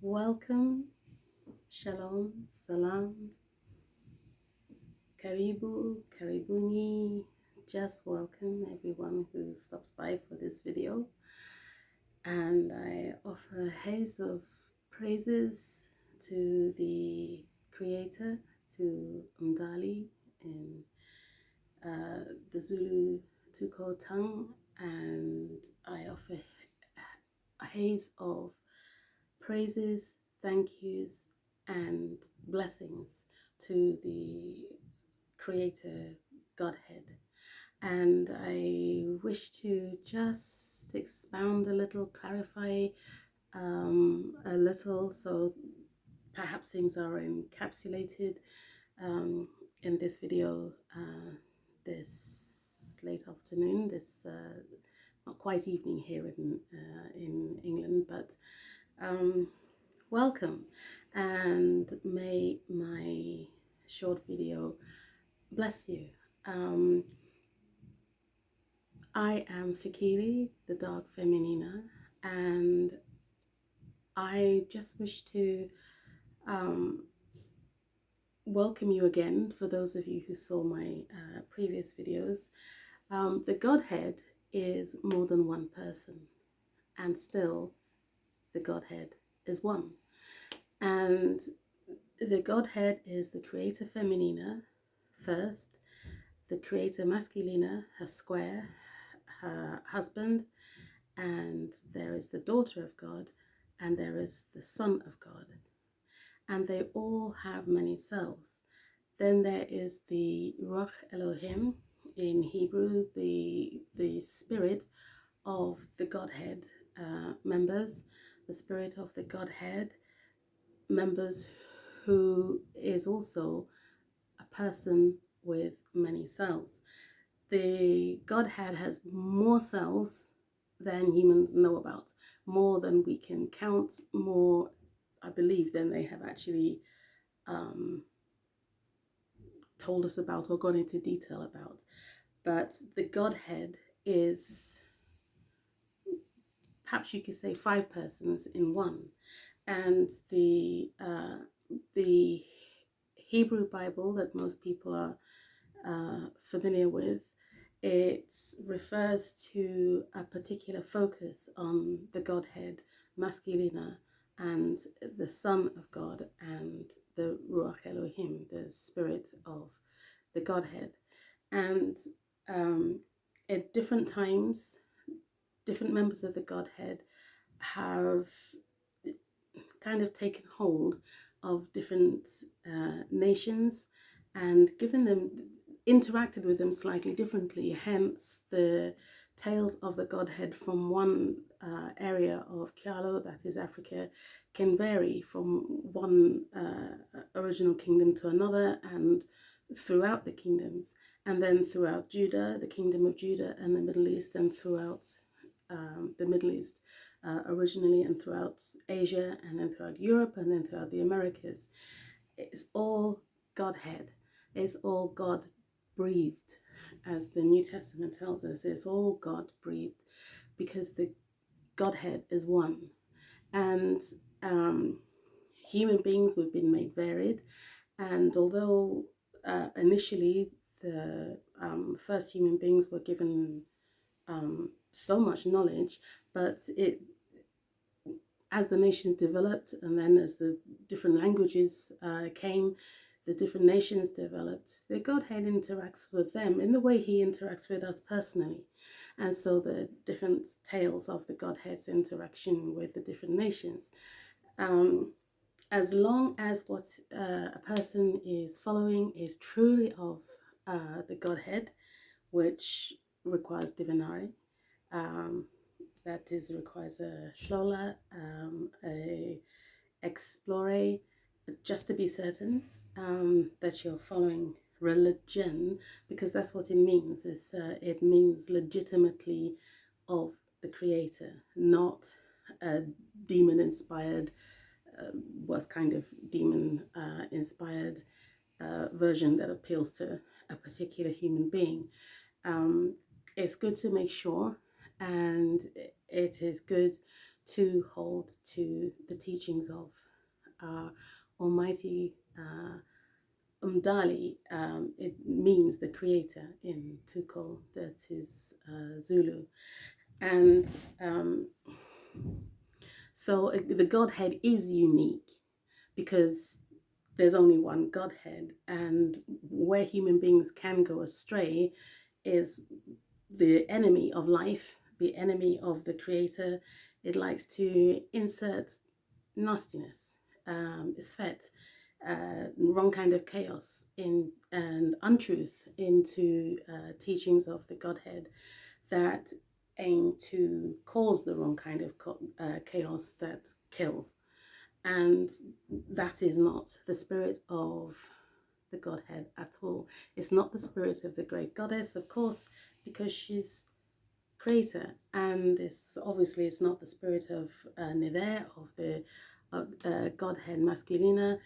Welcome, shalom, salam, karibu, karibuni. Just welcome everyone who stops by for this video. And I offer a haze of praises to the Creator, to Umdali in the Zulu Tuko tongue, and I offer a haze of praises, thank yous, and blessings to the Creator Godhead. And I wish to just expound a little, clarify a little, so perhaps things are encapsulated in this video this late afternoon, this not quite evening here in England, but welcome, and may my short video bless you. I am Fikiri, the Dark Feminina, and I just wish to welcome you again. For those of you who saw my previous videos, the Godhead is more than one person, and still the Godhead is one. And the Godhead is the Creator Feminina first, the Creator Masculina, her square, her husband, and there is the daughter of God, and there is the Son of God. And they all have many selves. Then there is the Ruach Elohim, in Hebrew, the spirit of the Godhead members, the spirit of the Godhead members, who is also a person with many selves. The Godhead has more selves than humans know about, more than we can count, more, I believe, than they have actually told us about or gone into detail about. But the Godhead is, perhaps you could say, 5 persons in one. And the Hebrew Bible that most people are familiar with, it refers to a particular focus on the Godhead Masculina and the Son of God and the Ruach Elohim, the spirit of the Godhead. And at different times, different members of the Godhead have kind of taken hold of different nations and given them, interacted with them slightly differently. Hence the tales of the Godhead from one area of Kyalo, that is Africa, can vary from one original kingdom to another and throughout the kingdoms, and then throughout Judah, the kingdom of Judah, and the Middle East, and throughout the Middle East originally, and throughout Asia, and then throughout Europe, and then throughout the Americas. It's all Godhead. It's all God breathed, as the New Testament tells us. It's all God breathed because the Godhead is one. And human beings, we've been made varied. And although initially the first human beings were given so much knowledge, but as the nations developed, and then as the different languages came, the different nations developed, the Godhead interacts with them in the way he interacts with us personally. And so the different tales of the Godhead's interaction with the different nations. As long as what a person is following is truly of the Godhead, which requires divinare, that is, requires a shlola, a explore, just to be certain that you're following religion, because that's what it means. It means legitimately of the Creator, not a demon-inspired, worst kind of demon-inspired version that appeals to a particular human being. It's good to make sure, and it is good to hold to the teachings of Almighty Umdali. It means the creator in Tuko, that is Zulu. And so the Godhead is unique because there's only one Godhead, and where human beings can go astray is the enemy of life, the enemy of the creator. It likes to insert nastiness, svet, wrong kind of chaos and untruth into teachings of the Godhead that aim to cause the wrong kind of chaos that kills. And that is not the spirit of the Godhead at all. It's not the spirit of the great goddess, of course, because she's creator, and it's not the spirit of Neder, of the Godhead masculina,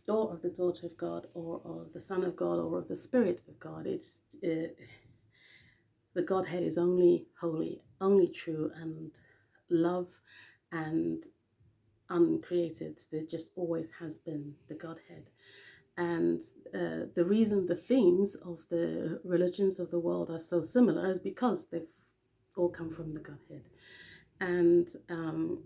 or of the daughter of God, or of the Son of God, or of the Spirit of God. It's the Godhead is only holy, only true, and love, and uncreated. There just always has been the Godhead. And the reason the themes of the religions of the world are so similar is because they've all come from the Godhead. And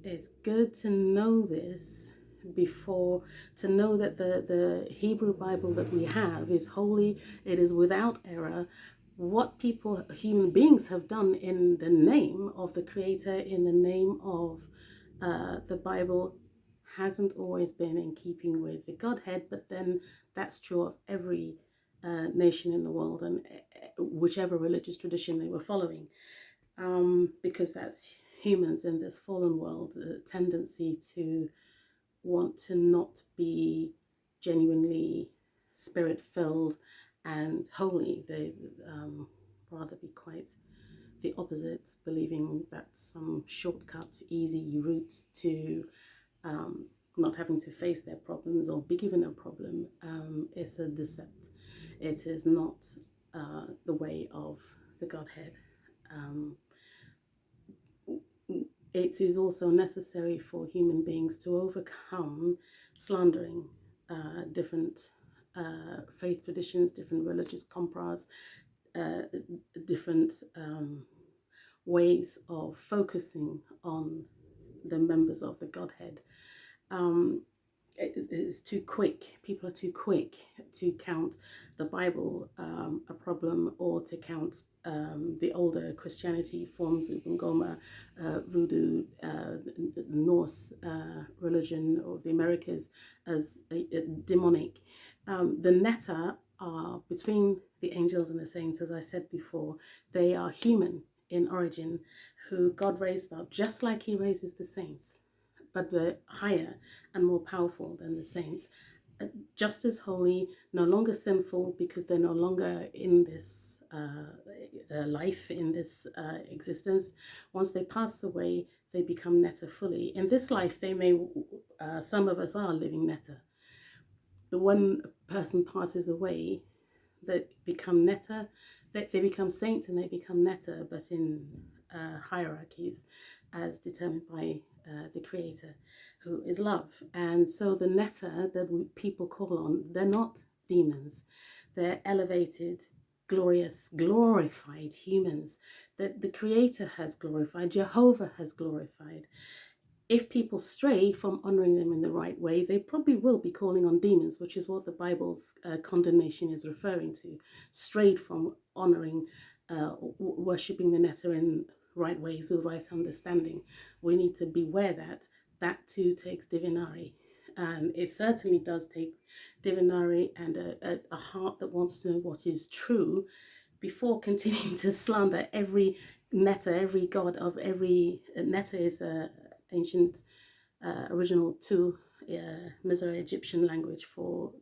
it's good to know this before, to know that the Hebrew Bible that we have is holy, it is without error. What people, human beings, have done in the name of the Creator, in the name of the Bible, hasn't always been in keeping with the Godhead, but then that's true of every nation in the world, and whichever religious tradition they were following, because that's humans in this fallen world, a tendency to want to not be genuinely spirit-filled and holy. They rather be quite the opposite, believing that's some shortcut, easy route to not having to face their problems or be given a problem. Is a decept. It is not the way of the Godhead. It is also necessary for human beings to overcome slandering different faith traditions, different religious compras, different ways of focusing on the members of the Godhead. It's too quick. People are too quick to count the Bible a problem, or to count the older Christianity forms, Ubungoma, Voodoo, Norse religion, or the Americas, as demonic. The netta are between the angels and the saints, as I said before. They are human in origin, who God raised up just like he raises the saints, but they're higher and more powerful than the saints. Just as holy, no longer sinful, because they're no longer in this life, in this existence. Once they pass away, they become netta fully. In this life, they may, some of us are living netta. But when a person passes away, they become netta, they become saints and they become netta, but in hierarchies as determined by the Creator, who is love. And so the netta that people call on, they're not demons. They're elevated, glorious, glorified humans that the Creator has glorified, Jehovah has glorified. If people stray from honoring them in the right way, they probably will be calling on demons, which is what the Bible's condemnation is referring to. Strayed from honoring, worshipping the netta in right ways with right understanding. We need to beware that too takes divinari. And it certainly does take divinari and a heart that wants to know what is true before continuing to slander every netta, every god of every. Netta is a ancient original to Mizrahi Egyptian language for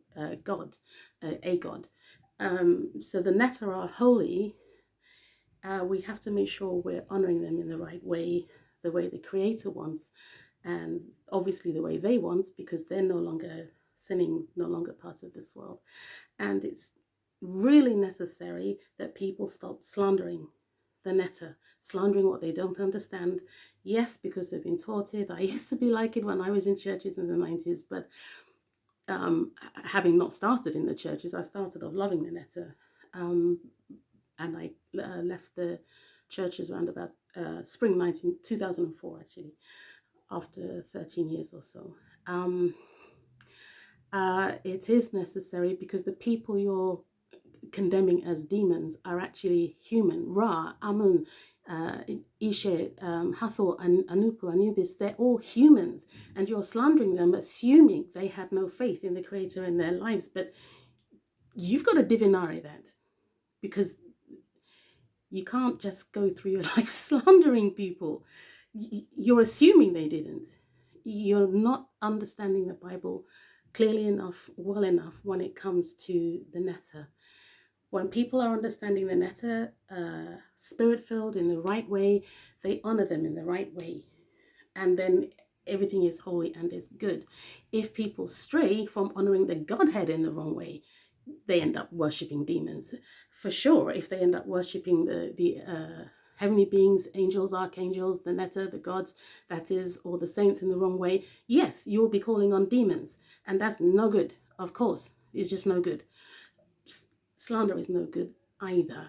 God, a god. So the netta are holy. We have to make sure we're honoring them in the right way, the way the Creator wants, and obviously the way they want, because they're no longer sinning, no longer part of this world. And it's really necessary that people stop slandering the netter, slandering what they don't understand. Yes, because they've been taught it. I used to be like it when I was in churches in the 90s, but having not started in the churches, I started off loving the netter. And I left the churches around about spring 2004, actually, after 13 years or so. It is necessary because the people you're condemning as demons are actually human. Ra, Amun, Ishe, Hathor, and Anupu, Anubis, they're all humans, and you're slandering them, assuming they had no faith in the Creator in their lives. But you've got to divinare that, because you can't just go through your life slandering people. You're assuming they didn't. You're not understanding the Bible clearly enough, well enough when it comes to the netter. When people are understanding the netter, spirit-filled in the right way, they honor them in the right way. And then everything is holy and is good. If people stray from honoring the Godhead in the wrong way, they end up worshipping demons. For sure, if they end up worshipping the heavenly beings, angels, archangels, the netter, the gods, that is, or the saints in the wrong way, yes, you will be calling on demons. And that's no good, of course. It's just no good. Slander is no good either.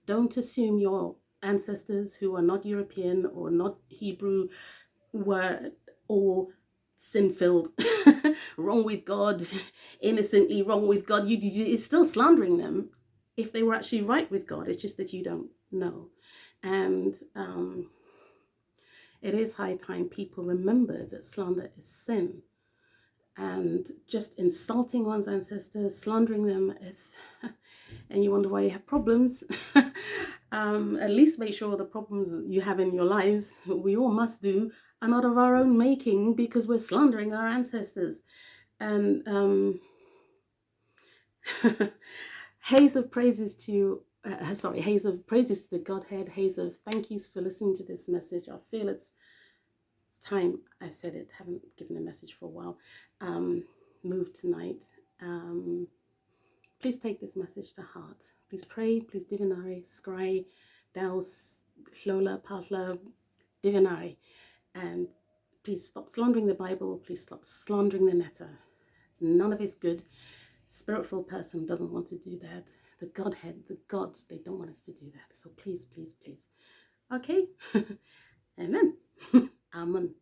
Don't assume your ancestors who are not European or not Hebrew were all sin-filled, wrong with God, innocently wrong with God. It's still slandering them if they were actually right with God. It's just that you don't know. And it is high time people remember that slander is sin. And just insulting one's ancestors, slandering them is, and you wonder why you have problems. At least make sure the problems you have in your lives, we all must do, are not of our own making, because we're slandering our ancestors. And haze of praises to haze of praises to the Godhead, haze of thank yous for listening to this message. I feel it's time I said it, haven't given a message for a while. Move tonight. Please take this message to heart. Please pray, please divinare, scry, douse, hlola, patla, divinare. And please stop slandering the Bible. Please stop slandering the netter. None of it's good. Spiritual person doesn't want to do that. The Godhead, the gods, they don't want us to do that. So please, please, please. Okay? Amen. Amen.